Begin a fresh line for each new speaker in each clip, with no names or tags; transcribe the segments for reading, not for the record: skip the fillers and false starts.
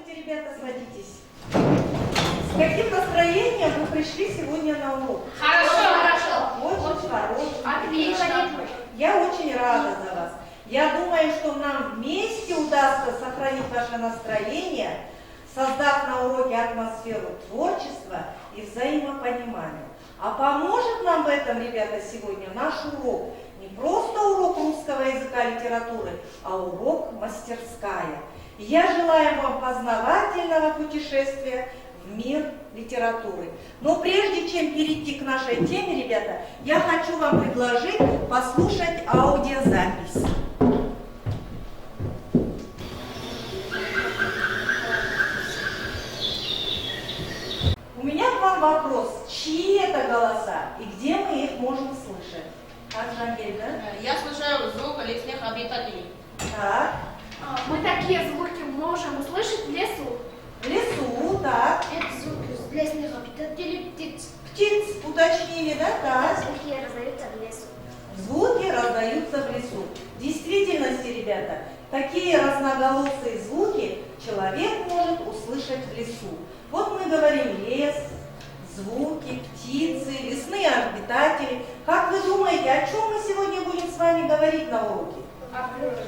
Ребята, садитесь. С каким настроением вы пришли сегодня на урок?
Хорошо.
Очень хорошо.
Отлично.
Я очень рада за вас. Я думаю, что нам вместе удастся сохранить ваше настроение, создав на уроке атмосферу творчества и взаимопонимания. А поможет нам в этом, ребята, сегодня наш урок. Не просто урок русского языка и литературы, а урок мастерская. Я желаю вам познавательного путешествия в мир литературы. Но прежде чем перейти к нашей теме, ребята, я хочу вам предложить послушать аудиозапись. У меня к вам вопрос. Чьи это голоса и где мы их можем слышать? Так, Жангель, да?
Я слышал звук лесных обитателей.
Так.
Мы такие звуки можем услышать в лесу.
В лесу, так.
Это звуки лесных обитателей птиц.
Птиц уточнили, да? Так.
Звуки раздаются в лесу.
Звуки раздаются в лесу. В действительности, ребята, такие разноголосые звуки человек может услышать в лесу. Вот мы говорим лес, звуки, птицы, лесные обитатели. Как вы думаете, о чем мы сегодня будем с вами говорить на уроке?
О природе.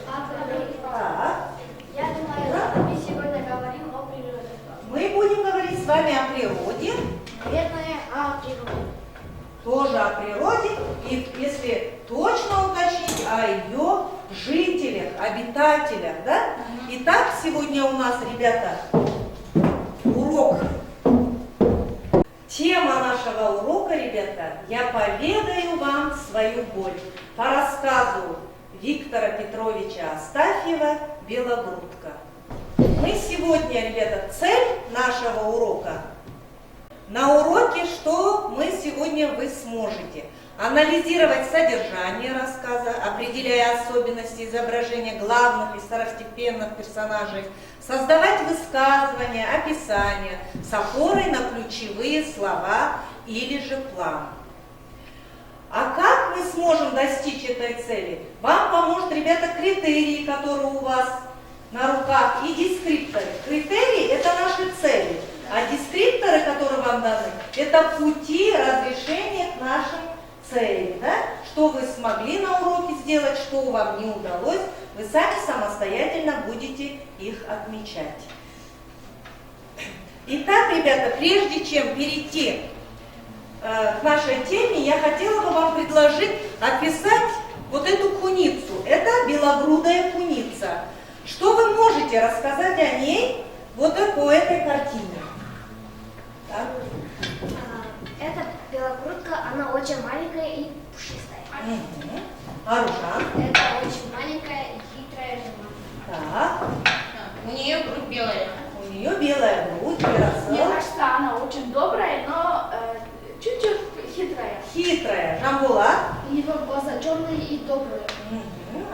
Так.
Я думаю, мы сегодня говорим о природе.
Мы будем говорить с вами о природе.
Наверное, о природе.
Тоже о природе, и если точно уточнить, о ее жителях, обитателях, да? Итак, сегодня у нас, ребята, урок. Тема нашего урока, ребята, я поведаю вам свою боль по рассказу Виктора Петровича Астафьева «Белогрудка». Мы сегодня, ребята, цель нашего урока. На уроке что мы сегодня вы сможете? Анализировать содержание рассказа, определяя особенности изображения главных и второстепенных персонажей, создавать высказывания, описания с опорой на ключевые слова или же план. А как мы сможем достичь этой цели? Вам поможет, ребята, критерии, которые у вас на руках, и дескрипторы. Критерии – это наши цели, а дескрипторы, которые вам даны, это пути разрешения к нашим целям. Да? Что вы смогли на уроке сделать, что вам не удалось, вы сами самостоятельно будете их отмечать. Итак, ребята, прежде чем перейти к нашей теме, я хотела бы вам предложить описать вот эту куницу. Это белогрудая куница. Что вы можете рассказать о ней вот такой этой картине? Так.
Эта белогрудка, она очень маленькая и пушистая.
Арушан.
Это очень маленькая и хитрая жена.
Так.
У нее грудь белая.
У нее белая грудь,
Мне
Ярослав.
кажется, она очень добрая, но чуть-чуть хитрая.
Хитрая. Жамбулат.
У него глаза черные и добрые.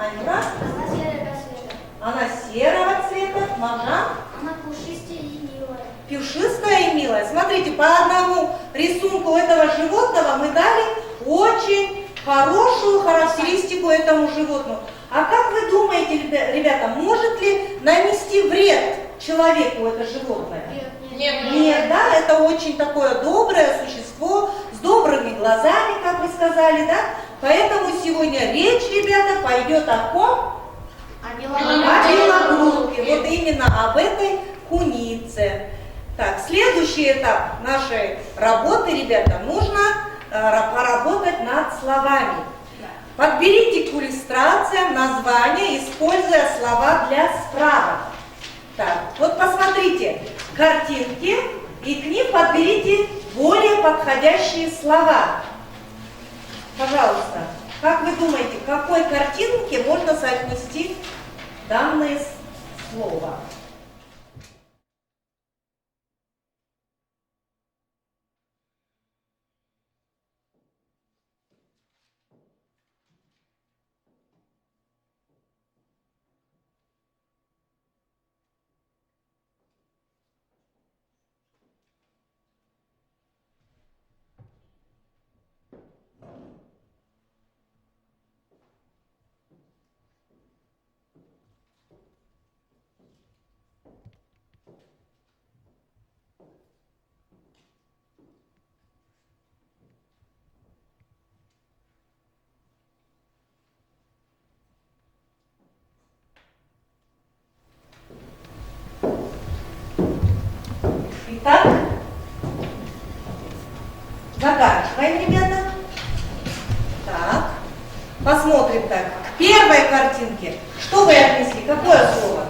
Анюра.
Она серого цвета.
Она серого цвета. Маржан.
Она пушистая и милая.
Пушистая и милая. Смотрите, по одному рисунку этого животного мы дали очень хорошую характеристику этому животному. А как вы думаете, ребята, может ли нанести вред человеку это животное? Нет, да, это очень такое доброе существо с добрыми глазами, как вы сказали, да? Поэтому сегодня речь, ребята, пойдет о ком? О белогрудке. Вот именно об этой кунице. Так, следующий этап нашей работы, ребята, нужно поработать над над словами. Подберите к иллюстрациям названия, используя слова для справок. Так, вот посмотрите картинки и к ним подберите более подходящие слова. Пожалуйста, как вы думаете, к какой картинке можно соотнести данное слово? Итак, заканчиваем, ребята. Так, посмотрим так. К первой картинке. Что вы отнесли? Какое слово?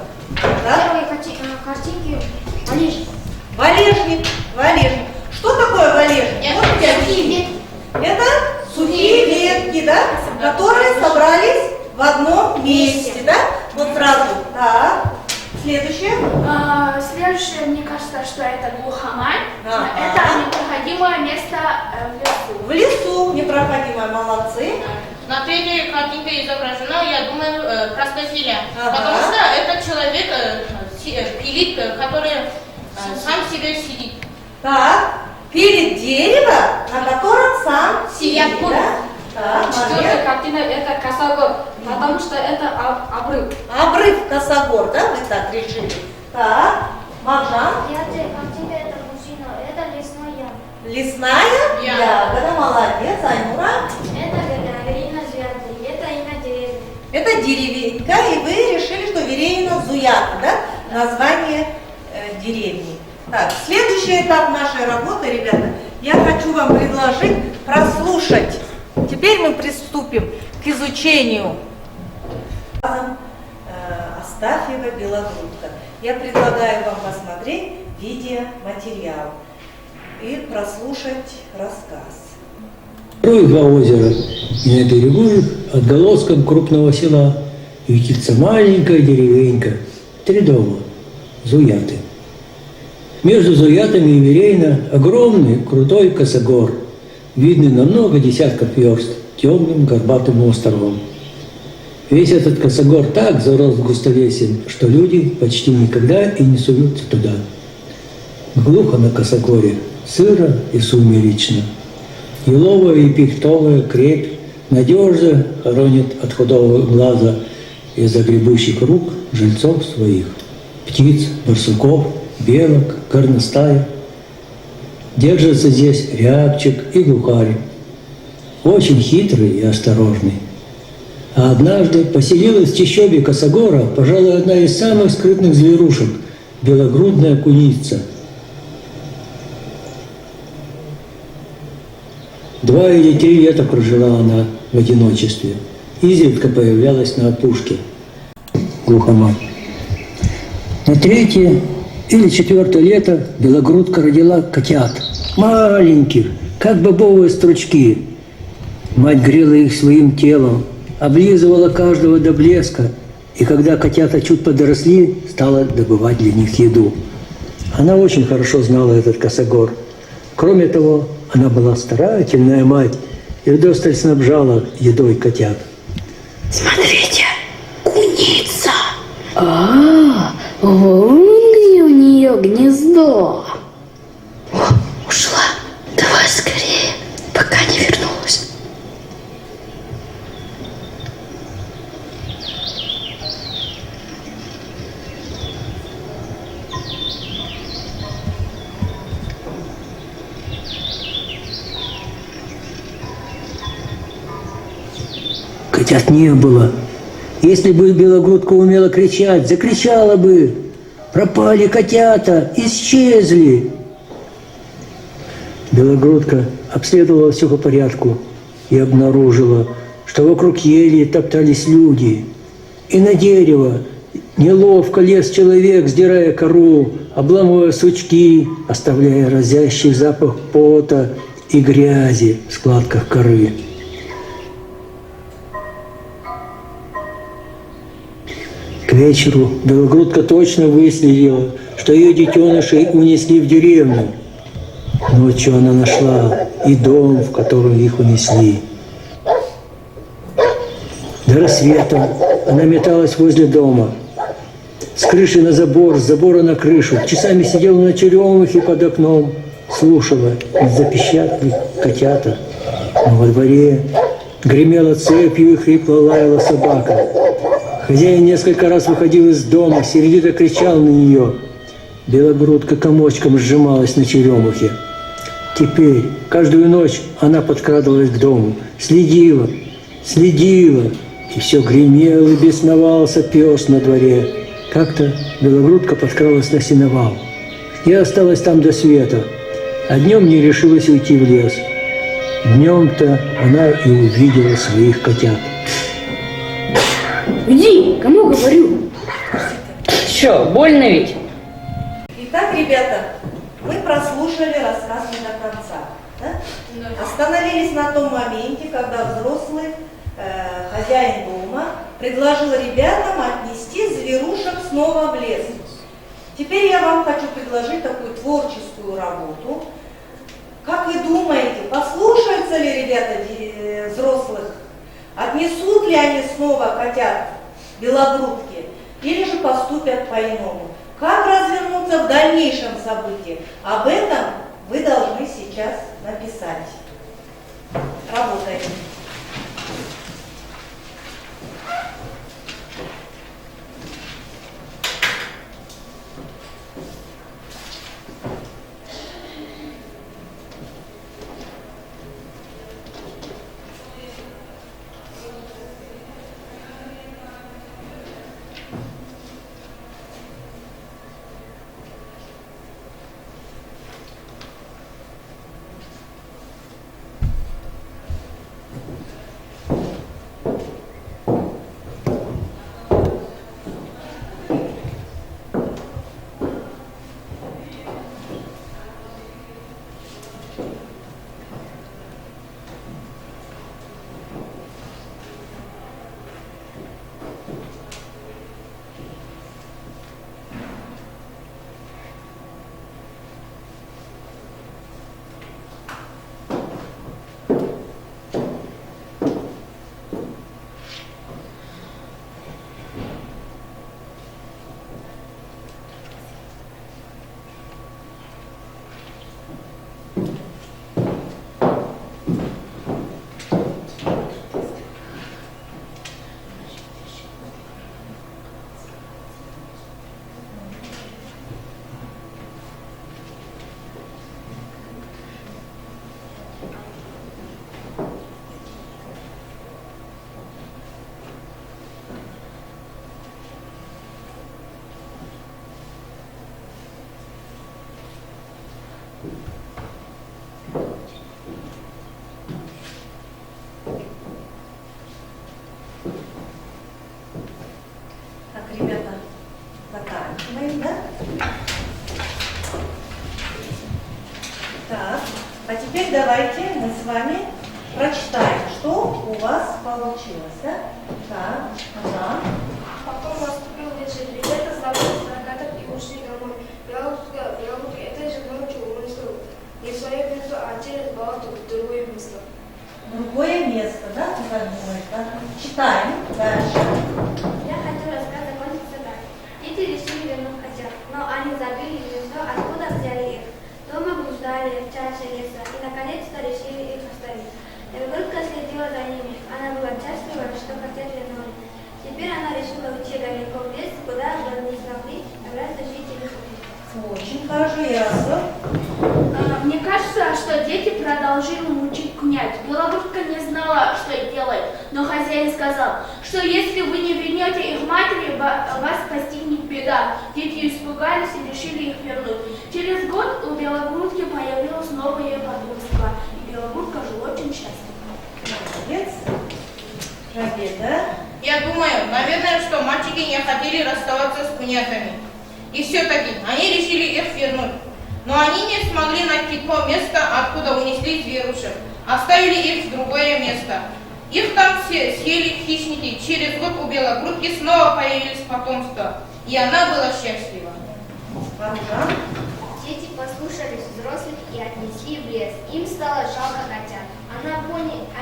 Да?
Первые картинки валежник.
Валежник. Валежник. Что такое валежник?
Я
Можете объяснить? Это сухие ветки, да, которые собрались в одном месте, да? Вот сразу. Так. Следующее.
Следующее, мне кажется, что это глухомань.
Ага.
Это непроходимое место в лесу.
В лесу непроходимое, молодцы.
На третьей картинке изображена, я думаю, простофиля.
Ага.
Потому что это человек, пилит, который сам себе сидит.
Так, пилит дерево, на котором сам
Сидят
сидит,
пули.
да? Так,
Четвертая
молодец.
картина это косогор, потому что это обрыв.
Обрыв косогор, да, вы так решили? Так, Маржан,
Пятая картинка это мужчина, это лесная яма.
лесная ягода, молодец, Айнура.
Это Галина Звезда, это имя деревни.
Это деревенька, и вы решили, что Верейна Зуята, да, название деревни. Так, следующий этап нашей работы, ребята, я хочу вам предложить прослушать. Теперь мы приступим к изучению Астафьева «Белогрудка». Я предлагаю вам посмотреть видеоматериал и прослушать рассказ.
Строят два озера, и на берегу их отголоском крупного села ютится маленькая деревенька, 3 дома, Зуяты. Между Зуятами и Верейна огромный крутой косогор, видный на много десятков верст темным горбатым островом. Весь этот косогор так зарос густолесьем, что люди почти никогда и не суются туда. Глухо на косогоре, сыро и сумеречно. Еловая и пихтовая крепь надежно хоронит от худого глаза и загребущих рук жильцов своих. Птиц, барсуков, белок, горностая. Держатся здесь рябчик и глухарь. Очень хитрый и осторожный. А однажды поселилась в чащобе косогора, пожалуй, одна из самых скрытных зверушек – белогрудная куница. 2 или 3 лета прожила она в одиночестве. Изредка появлялась на опушке. Глухомань. На 3-е или 4-е лето белогрудка родила котят. Маленьких, как бобовые стручки. Мать грела их своим телом, облизывала каждого до блеска, и когда котята чуть подросли, стала добывать для них еду. Она очень хорошо знала этот косогор. Кроме того, она была старательная мать и вдосталь снабжала едой котят.
Смотрите, куница. Вон где у нее гнездо. О, ушла. Давай скорее, пока не вернулась.
Котят не было. Если бы белогрудка умела кричать, закричала бы: «Пропали котята! Исчезли!» Белогрудка обследовала все по порядку и обнаружила, что вокруг ели топтались люди. И на дерево неловко лез человек, сдирая кору, обламывая сучки, оставляя разящий запах пота и грязи в складках коры. К вечеру белогрудка точно выследила, что ее детенышей унесли в деревню. Ночью она нашла и дом, в который их унесли. До рассвета она металась возле дома. С крыши на забор, с забора на крышу. Часами сидела на черемухе под окном, слушала, запищат ли котята. Но во дворе гремела цепью и хрипло лаяла собака. Хозяин несколько раз выходил из дома, сердито кричал на нее. Белогрудка комочком сжималась на черемухе. Теперь каждую ночь она подкрадывалась к дому, следила, и все гремел и бесновался пес на дворе. Как-то белогрудка подкралась на сеновал и осталась там до света, а днем не решилась уйти в лес. Днем-то она и увидела своих котят.
Иди, кому говорю?
Что, больно ведь?
Итак, ребята, мы прослушали рассказ не до конца. Да? Остановились на том моменте, когда взрослый хозяин дома предложил ребятам отнести зверушек снова в лес. Теперь я вам хочу предложить такую творческую работу. Как вы думаете, послушаются ли ребята взрослых? Отнесут ли они снова котят белогрудки или же поступят по-иному? Как развернуться в дальнейшем событии? Об этом вы должны сейчас написать. Работаем. Ребята, заканчиваем, да? Так, а теперь давайте мы с вами прочитаем, что у вас получилось, да? Так, ага.
Потом наступил вечер. Ребята забрали прокаток и ушли домой. Белогрудка этой же ночью унесла не в свое место, а через болото в другое место.
Другое место, да? Читаем дальше.
Я хочу рассказ закончиться так. Дети решили вернуть котят, но они забыли гнездо, откуда взяли их. Дома блуждали в чаще леса и наконец-то решили их оставить. Белогрудка следила за ними. Она была счастлива, что котят вернули. Теперь она решила уйти далеко в лес, куда бы не смогли добраться жители.
Очень хорошо, Ярослав.
Мне кажется, что дети продолжили мучить князь. Белогрудка не знала, что делать, но хозяин сказал, что если вы не вернете их матери, вас постигнет беда. Дети испугались и решили их вернуть. Через год у Белогрудки появилось новое потомство, и Белогрудка жила очень счастливо.
Жабе, да?
Я думаю, наверное, что мальчики не хотели расставаться с кунятами. И все-таки они решили их вернуть. Но они не смогли найти то место, откуда унесли зверушек. Оставили их в другое место. Их там все съели хищники. Через год у белогрудки снова появились потомства. И она была счастлива.
Ага.
Дети послушались взрослых и отнесли в лес. Им стало жалко котят.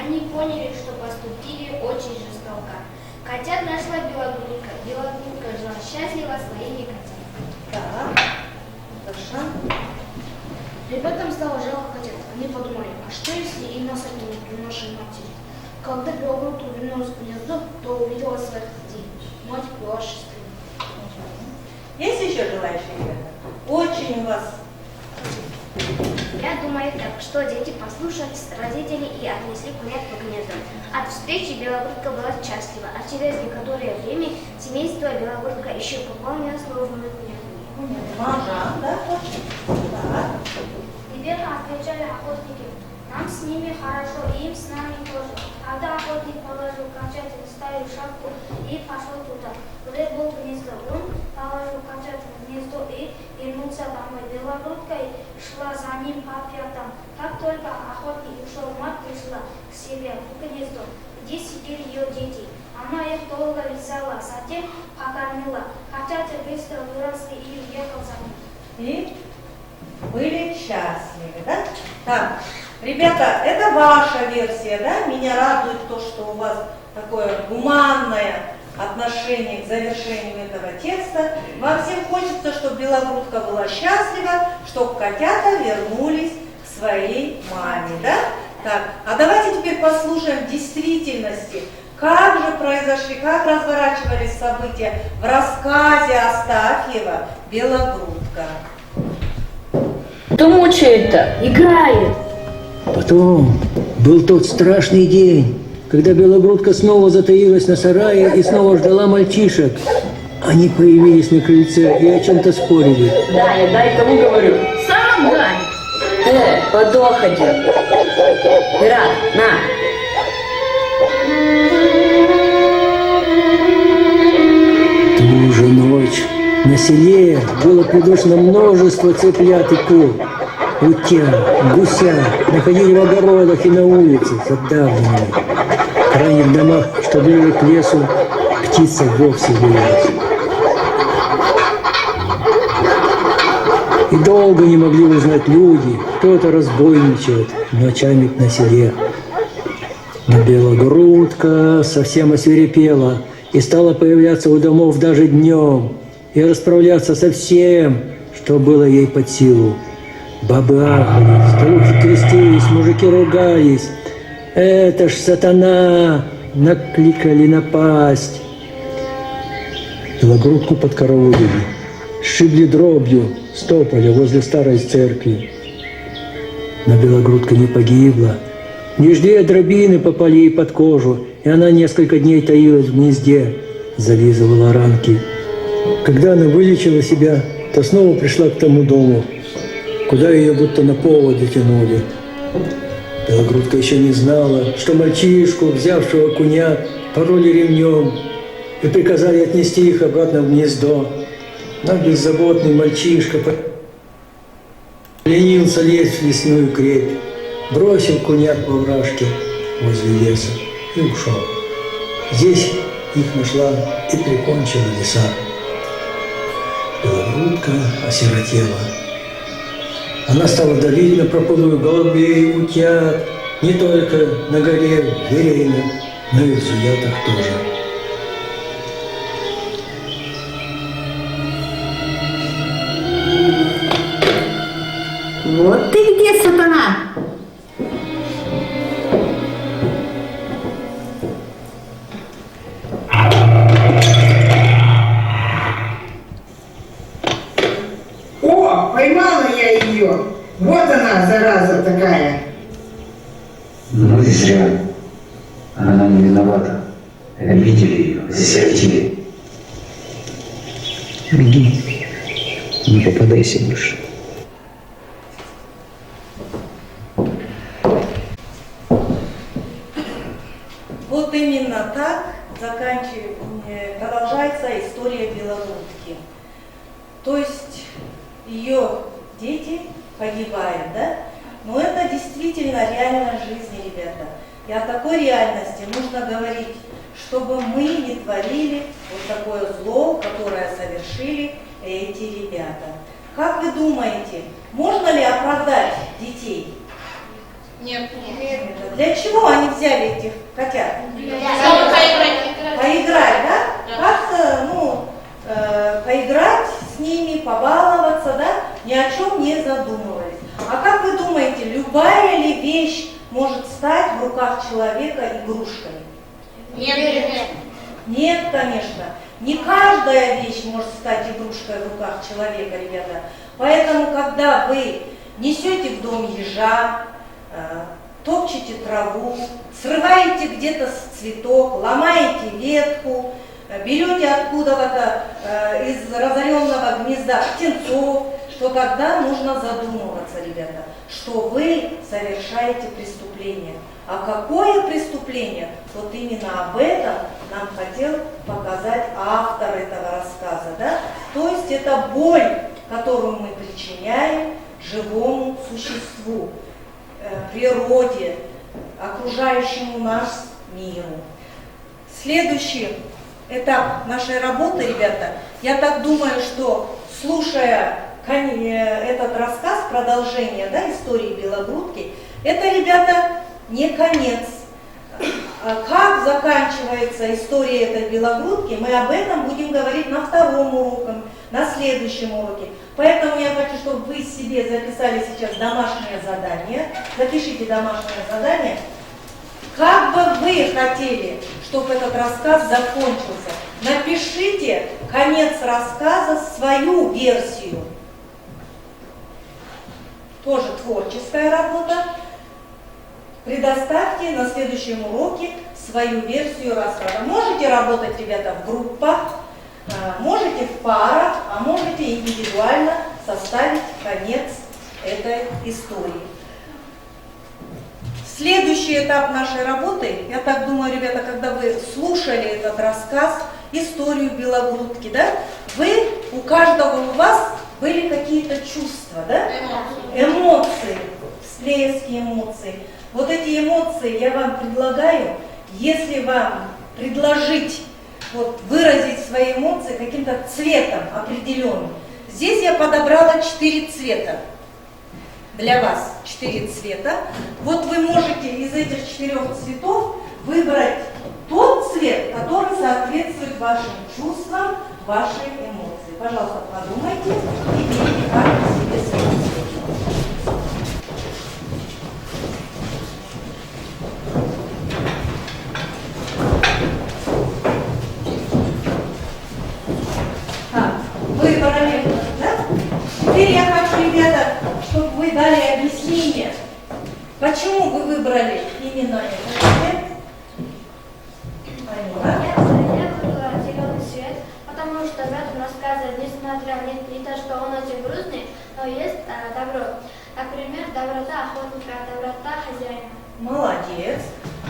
Они поняли, что поступили очень жестоко. Котят нашла белогрудка. Белогрудка жила счастлива своими котятами.
Так. Хорошо.
Ребятам стало жалко котят. Они подумали, а что если и нас отнимут у нашей матери? Когда белогрудка вернулась в гнездо, то увидела своих детей. Мать была счастлива.
Есть еще желающие ребята? Очень у вас.
Я думаю так, что дети послушались родителей и отнесли кунят по гнезду. От встречи белогрудка была счастлива, а через некоторое время семейство белогрудка еще пополнилось новыми кунятами.
Ага, да, точно. Так.
Ребята отвечали охотники. Нам с ними хорошо, и им с нами тоже. Когда охотник положил котят в стаю шапку и пошел туда, где был гнездо, он положил котят в гнездо и вернулся домой. Белогрудка шла за ним по пятам. Как только охотник ушел, мать пришла к себе в гнездо, где сидели ее дети. Она их долго вязала, затем покормила. Котята быстро выросли и уехал за ним.
И были счастливы, да? Так, ребята, это ваша версия, да? Меня радует то, что у вас такое гуманное отношение к завершению этого текста. Вам всем хочется, чтобы белогрудка была счастлива, чтобы котята вернулись к своей маме, да? Так, а давайте теперь послушаем в действительности, как же произошли, как разворачивались события в рассказе Астафьева «Белогрудка».
Кто мучает-то?
Играет!
Потом был тот страшный день, когда белогрудка снова затаилась на сарае и снова ждала мальчишек. Они появились на крыльце и о чем-то спорили.
Даня, дай кому говорю.
Сам Дань!
Подоходи. Пират, на.
Ту же ночь на селе было придушено множество цыплят и кур. Утят, гуся находили в огородах и на улице задавленными. В крайних домах, что ближе к лесу, птица вовсе вылилась. И долго не могли узнать люди, кто это разбойничает ночами на селе. Но белогрудка совсем освирепела и стала появляться у домов даже днем и расправляться со всем, что было ей под силу. Бабы ахали, старухи крестились, мужики ругались. Это ж сатана! Накликали напасть. Белогрудку подкараулили, сшибли дробью, стопали возле старой церкви. Но белогрудка не погибла. Лишь 2 дробины попали ей под кожу, и она несколько дней таилась в гнезде, зализывала ранки. Когда она вылечила себя, то снова пришла к тому дому, куда ее будто на поводе тянули. Белогрудка еще не знала, что мальчишку, взявшего кунят, пороли ремнем и приказали отнести их обратно в гнездо. Но беззаботный мальчишка ленился лезть в лесную крепь, бросил кунят во вражке возле леса и ушел. Здесь их нашла и прикончила лиса. Белогрудка осиротела. Она стала давить на прополую голубей, утят, не только на горе Верейна, но и в Зуятах тоже.
Вот ты где, сатана!
О, поймала я ее! Вот она, зараза такая!
Ну и зря. Она не виновата. Обидели ее, засердили. Беги. Не попадайся больше.
Вот именно так продолжается история Белогрудки. То есть ее дети погибают, да? Но это действительно реальная жизнь, ребята. И о такой реальности нужно говорить, чтобы мы не творили вот такое зло, которое совершили эти ребята. Как вы думаете, можно ли оправдать детей?
Нет.
Для чего они взяли этих котят? Поиграть, да? Как-то, поиграть с ними, побаловаться, да? Ни о чем не задумывались. А как вы думаете, любая ли вещь может стать в руках человека игрушкой?
Нет.
Нет, конечно. Не каждая вещь может стать игрушкой в руках человека, ребята. Поэтому, когда вы несете в дом ежа, топчете траву, срываете где-то цветок, ломаете ветку, берете откуда-то из разоренного гнезда птенцов, то тогда нужно задумываться, ребята, что вы совершаете преступление. А какое преступление? Вот именно об этом нам хотел показать автор этого рассказа. Да? То есть это боль, которую мы причиняем живому существу, природе, окружающему нас миру. Следующий этап нашей работы, ребята, я так думаю, что слушая этот рассказ, продолжение, да, истории Белогрудки, это, ребята, не конец. Как заканчивается история этой Белогрудки, мы об этом будем говорить на втором уроке, на следующем уроке. Поэтому я хочу, чтобы вы себе записали сейчас домашнее задание. Запишите домашнее задание. Как бы вы хотели, чтобы этот рассказ закончился? Напишите конец рассказа, свою версию. Тоже творческая работа. Предоставьте на следующем уроке свою версию рассказа. Можете работать, ребята, в группах, можете в парах, а можете индивидуально составить конец этой истории. Следующий этап нашей работы, я так думаю, ребята, когда вы слушали этот рассказ, историю Белогрудки, да, у каждого у вас были какие-то чувства, да? Эмоции, всплески эмоций. Вот эти эмоции я вам предлагаю, если вам предложить, выразить свои эмоции каким-то цветом определенным. Здесь я подобрала 4 цвета. Для вас 4 цвета. Вот вы можете из этих 4 цветов выбрать тот цвет, который соответствует вашим чувствам, вашей эмоции. Пожалуйста, подумайте и берите каждый себе свой цвет. Выбрали, да? Теперь я хочу, ребята, чтобы вы дали объяснение, почему вы выбрали именно этот цвет.
Я выбрала зеленый цвет, потому что в этом рассказе, несмотря не то, что он очень грустный, но есть добро. Например, доброта охотника, доброта хозяина.
Молодец.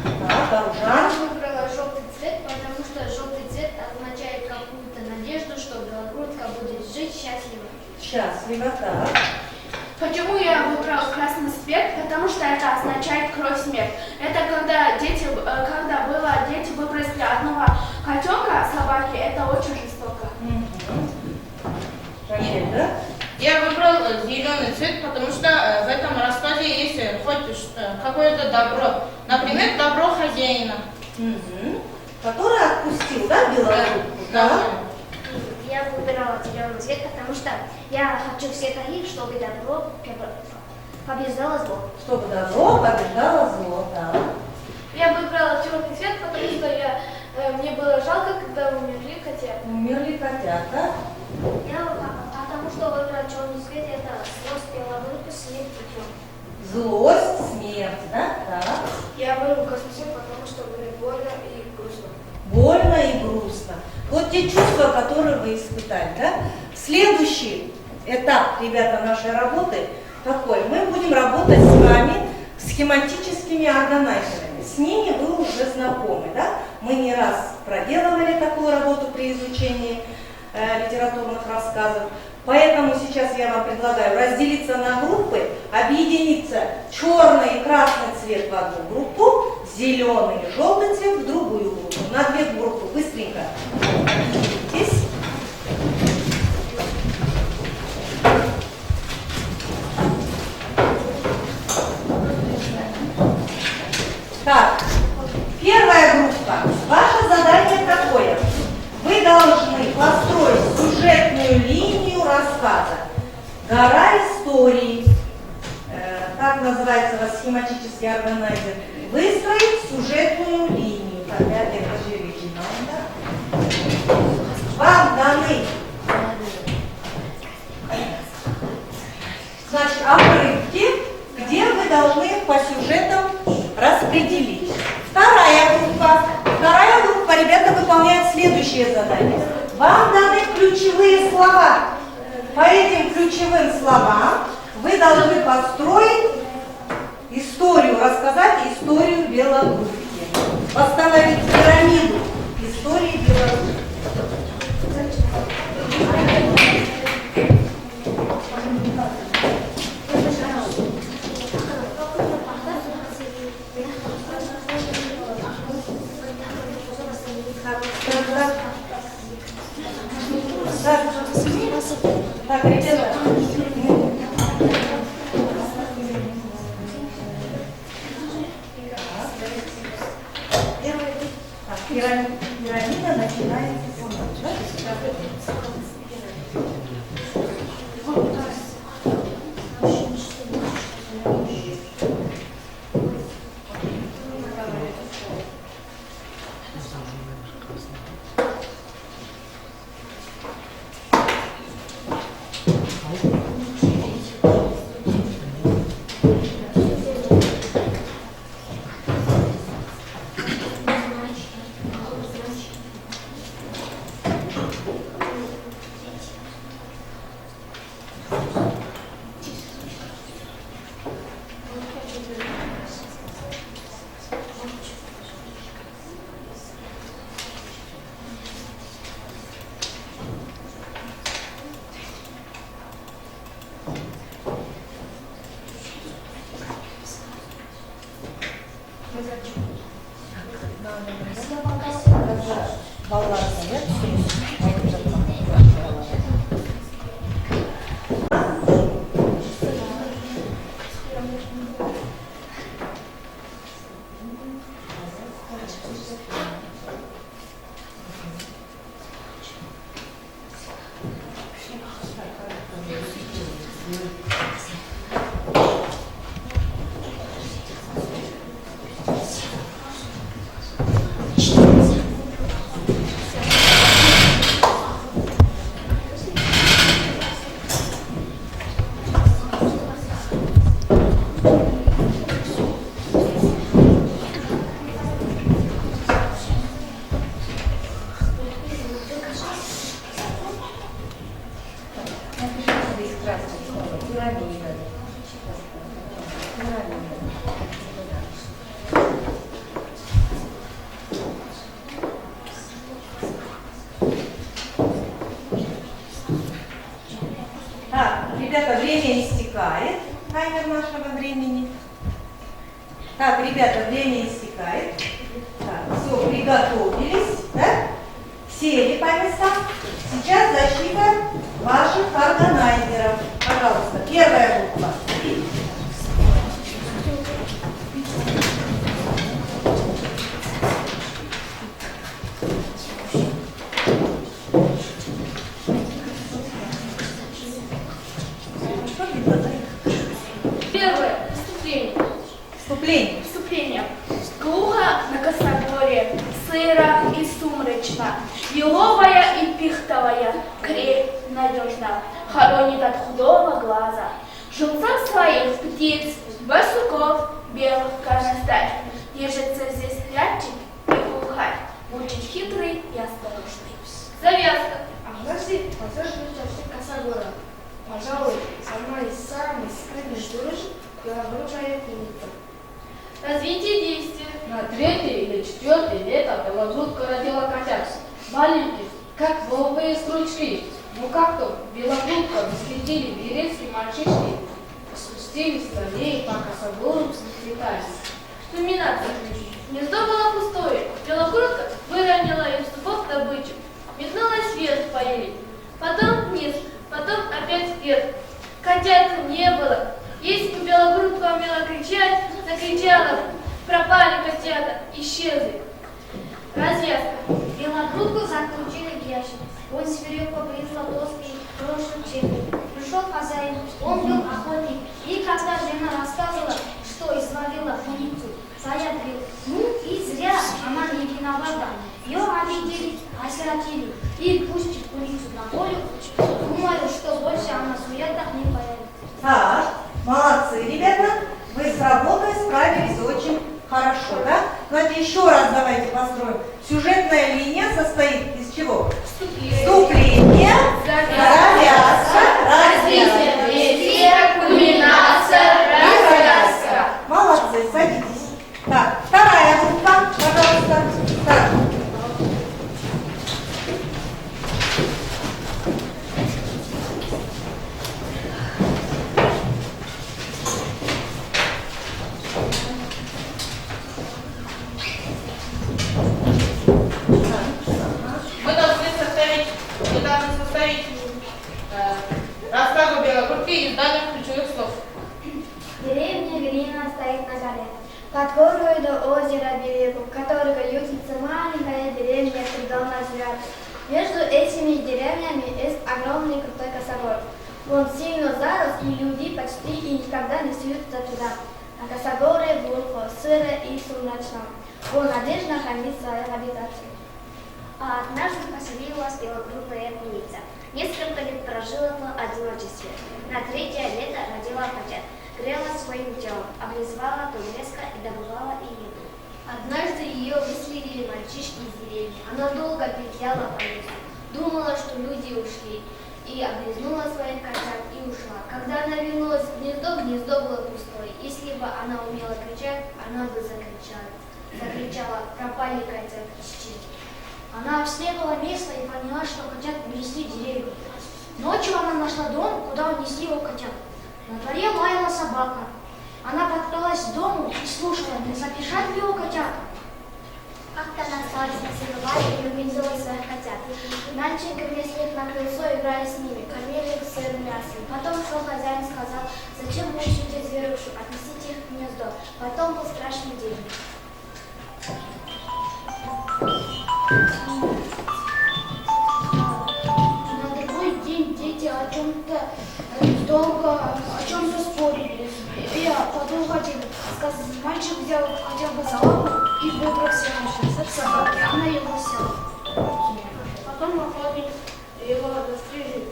Так, Аружан.
Я выбрала желтый цвет, потому что желтый цвет означает какую-то надежду, что Белогрудка будет жить счастливо.
Счастливо, так.
Почему я выбрала красный цвет? Потому что это означает кровь, смерть. Это когда дети выбросили одного котенка, собаки, это очень жестоко.
Да?
Я выбрал зеленый цвет, потому что в этом рассказе есть хоть какое-то добро. Например, добро хозяина.
Который отпустил, да, Белогрудку?
Да.
Я выбирала зеленый цвет, потому что я хочу всех таких, чтобы добро побеждало зло.
Чтобы добро побеждало зло, да.
Я выбрала черный цвет, потому что мне было жалко, когда умерли котята.
Умерли котята.
Потому что выбрала черный цвет, это злость, Белогрудка, смерть и тьма.
Злость, смерть, да? Так.
Я выбрала красный цвет, потому что было больно и грустно.
Больно и грустно. Вот те чувства, которые вы испытали, да? Следующий этап, ребята, нашей работы такой. Мы будем работать с вами схематическими органайзерами. с ними вы уже знакомы, да? Мы не раз проделывали такую работу при изучении литературных рассказов. Поэтому сейчас я вам предлагаю разделиться на группы, объединиться черный и красный цвет в одну группу, зеленый и желтый цвет в другую группу. На две группы быстренько объединитесь. Так, первая группа. Ваше задание такое. Вы должны построить сюжетную линию рассказа. Гора истории. Так называется схематический органайзер. Выстроить сюжетную линию. Опять это же оригинал, да? Вам даны, значит, обрывки, где вы должны по сюжетам распределить. Вторая группа, ребята, выполняет следующее задание. Вам даны ключевые слова. По этим ключевым словам вы должны построить историю, рассказать историю Белогрудки. Восстановить пирамиду истории Белогрудки. Так, ребята. Пирамида начинается с ночи. Ребята, время истекает, таймер нашего времени. Так, ребята, время истекает. Так, все, приготовились, да? Сели по местам. Сейчас защита ваших органайзеров. Пожалуйста, первая группа.
Вступление. Глухо на косогоре, сыро и сумрачно, еловая и пихтовая крепь надежна, хоронит от худого глаза. Жильцов своих птиц, барсуков, белых горностай, держится здесь рядчик и глухарь, учит хитрый и осторожный.
Завязка. А подожди, косогора. Пожалуй, самый скрытный сторож, я обручаю куница.
Развитие действия.
На
лета белогрудка родила котят. Маленьких, как голубые стручки. Ну как-то белогрудка взлетели веревки мальчишки, спустились с коней, по косогорам слетались.
Кульминация. Гнездо было пустое. Белогрудка выронила из зубов добычу. Метнулась вверх по еле. Потом вниз, потом опять вверх. Котят не было. Если бы белогрудка умела кричать, закричала бы. Пропали котята, исчезли. Развязка.
Белогрудку заключили в ящик. Он свирепо брызгал плоский брошен череп. Пришел хозяин, он был охотник. И когда жена рассказывала, что изловила куницу, заявил, ну и зря, она не виновата. Ее обидели, осиротили и пустили куницу на волю. Думаю, что больше она в суетах не появится.
Так, молодцы, ребята. Вы с работой справились очень хорошо, да? Давайте еще раз давайте построим. Сюжетная линия состоит из чего? Вступление, завязка, развязка.
кульминация,
развязка. Молодцы, садитесь. Так, вторая группа, пожалуйста. Так.
Мы должны составить рассказ о белогрудке из данных ключевых слов.
Деревня Глина стоит на горе, под горою до озера берегу, которого ютится маленькая деревня Придонна Звят. Между этими деревнями есть огромный крутой косогор. Он сильно зарос, и люди почти и никогда не суются туда. На косогоре глухо, сыро и сумрачно. Он надежно хранит свою обитацию.
А однажды поселилась белогрудная куница. Несколько лет прожила в одиночестве. На третье лето родила котят. Грела своим телом, облизывала до блеска и добывала и еду.
Однажды ее выследили мальчишки из деревни. Она долго петляла по лесу, думала, что люди ушли, и облизнула своих котят и ушла. Когда она вернулась в гнездо было пустое. Если бы она умела кричать, она бы закричала, пропали котят, исчезли. Она обследовала место и поняла, что котят унесли деревню. Ночью она нашла дом, куда унесли его котят. На дворе лаяла собака. Она подкралась к дому и слушала, не запишат ли его котят.
Как-то она осталась на сеновале и увидела своих котят.
Мальчики внесли их на крыльцо, играли с ними, кормили их сырым мясом. Потом шел хозяин и сказал, зачем мучите зверюшу, отнесите их в гнездо. Потом был страшный день. На другой день дети о чем-то спорили. И подруга мальчик взял хотя бы за лапу и выбросил от собаки. Она его села. Потом охотник его дострелил.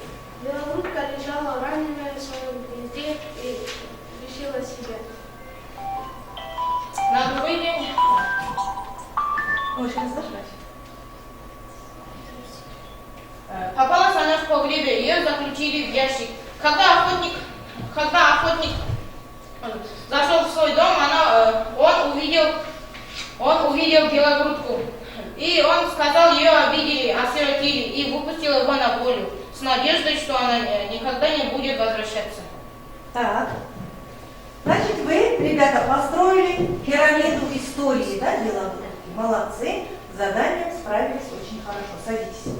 Белогрудка лежала раненая в своем гнезде и решила себе.
На другой день.
Очень слышать.
Попалась она в погребе, ее заключили в ящик. Когда охотник зашел в свой дом, он увидел белогрудку. И он сказал, ее обидели, осиротили и выпустил его на волю с надеждой, что она никогда не будет возвращаться.
Так. Значит, вы, ребята, построили пирамиду истории, да, белогрудки? Молодцы. С заданием справились очень хорошо. Садитесь.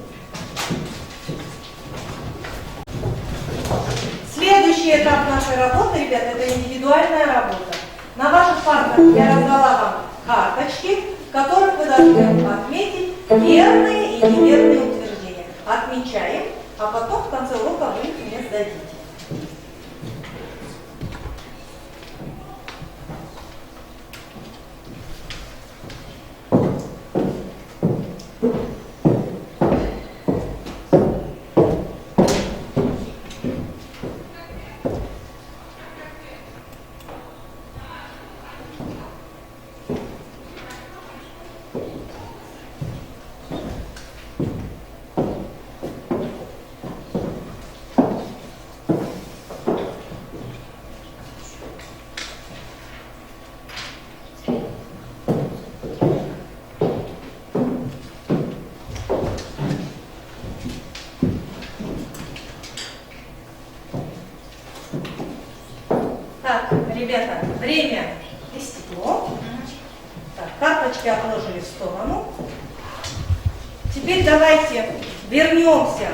Следующий этап нашей работы, ребята, это индивидуальная работа. На ваших партах я раздала вам карточки, в которых вы должны отметить верные и неверные утверждения. Отмечаем, а потом в конце урока вы их мне сдадите. ребята, время истекло. Так, карточки отложили в сторону. Теперь давайте вернемся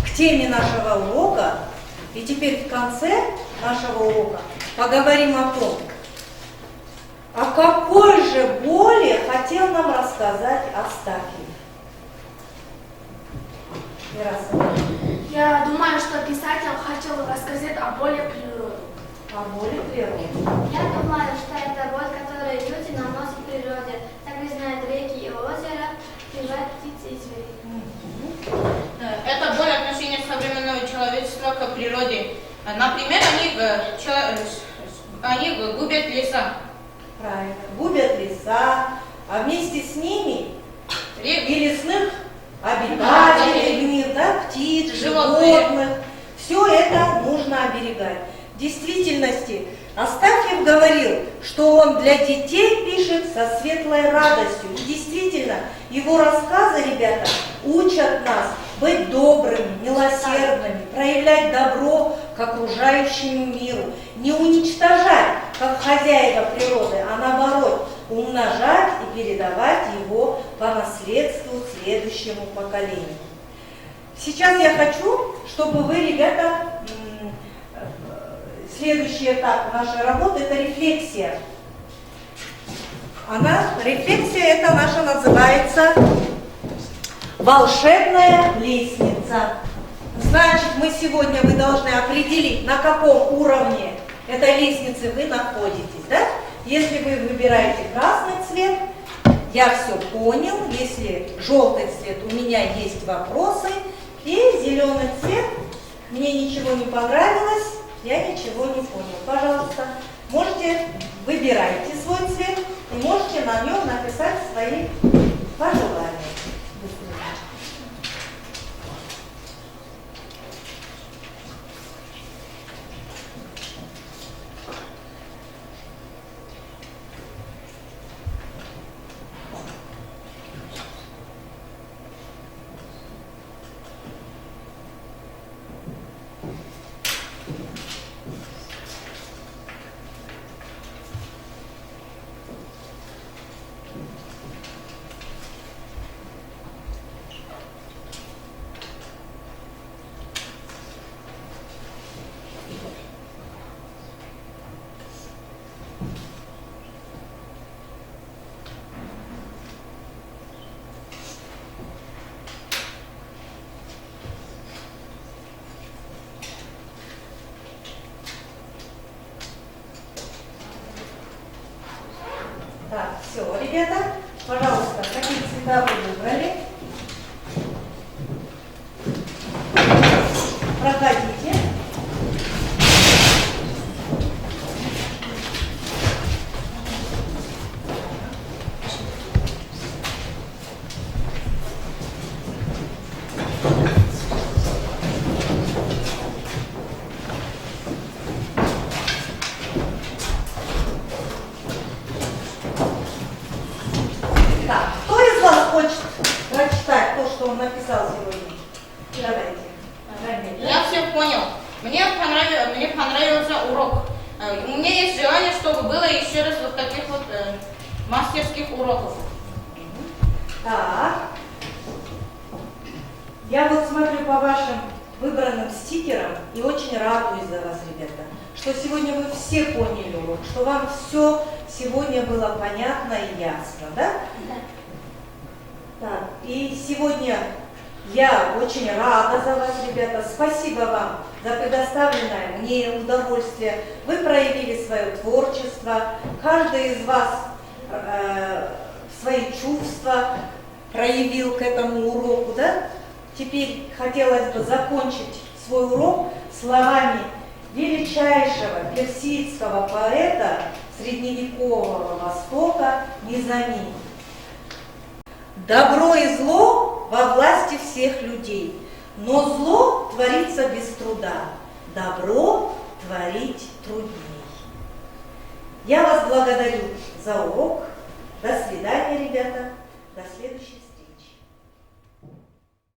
к теме нашего урока. И теперь в конце нашего урока поговорим о том, о какой же боли хотел нам рассказать Астафьев.
Я думаю, что писатель хотел рассказать о боли природы.
О боли природы.
Я думаю, что это боль, которую люди наносят природе. Так вы знаете, реки и озера, бывают птицы и звери.
Это боль отношения современного человечества к природе. Например, они губят леса.
Правильно. Губят леса, а вместе с ними и лесных обитателей, мир, да, птиц, животных. Все это нужно оберегать. В действительности Астафьев говорил, что он для детей пишет со светлой радостью. И действительно, его рассказы, ребята, учат нас быть добрыми, милосердными, проявлять добро к окружающему миру, не уничтожать, как хозяева природы, а наоборот, умножать и передавать его по наследству следующему поколению. Сейчас я хочу, чтобы вы, ребята, следующий этап нашей работы – это рефлексия. Рефлексия это наша называется волшебная лестница. Значит, вы должны определить, на каком уровне этой лестницы вы находитесь, да? Если вы выбираете красный цвет, я все понял. Если желтый цвет, у меня есть вопросы. И зеленый цвет, мне ничего не понравилось, я ничего не понял. Пожалуйста, выбирайте свой цвет и можете на нем написать свои пожелания. Так, все, ребята, пожалуйста, какие цвета вы выбрали? Проходите. Так, кто из вас хочет прочитать то, что он написал сегодня? Давайте.
Я все понял. Мне понравился урок. У меня есть желание, чтобы было еще раз вот таких вот мастерских уроков.
Так. Я вот смотрю по вашим выбранным стикерам и очень радуюсь за вас, ребята, что сегодня вы все поняли урок, что вам все сегодня было понятно и ясно, да?
Да.
Так, и сегодня я очень рада за вас, ребята. Спасибо вам за предоставленное мне удовольствие. Вы проявили свое творчество. Каждый из вас свои чувства проявил к этому уроку, да? Теперь хотелось бы закончить свой урок словами величайшего персидского поэта средневекового Востока Низами. Добро и зло во власти всех людей, но зло творится без труда, добро творить трудней. Я вас благодарю за урок. До свидания, ребята. До следующей встречи.